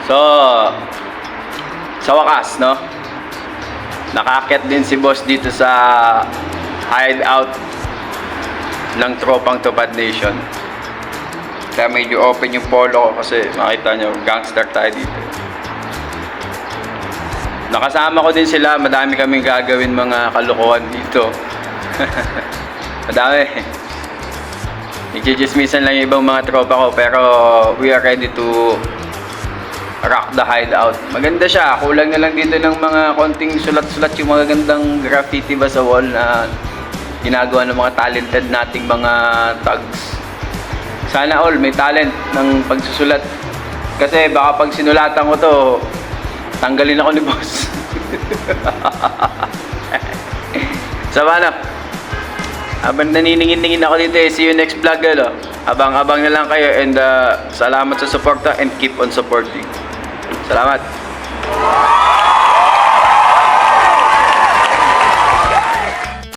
So, sa wakas, no? Nakaakyat din si boss dito sa hideout ng tropang Tupad Nation. Kaya medyo open yung polo ko kasi makita nyo, gangster tayo dito. Nakasama ko din sila, madami kaming gagawin mga kalokohan dito. Madami. Nagchichismisan lang yung ibang mga tropa ko, pero we are ready to rock the hideout. Maganda siya, kulang na lang dito ng mga konting sulat-sulat, yung mga gandang graffiti ba sa wall na ginagawa ng mga talented nating mga thugs. Sana all may talent ng pagsusulat. Kasi baka pag sinulatan ko to, tanggalin ako ni boss. Sama na. Habang naniningin-ningin ako dito see you next vlog. Abang-abang na lang kayo and salamat sa suporta and keep on supporting. Salamat.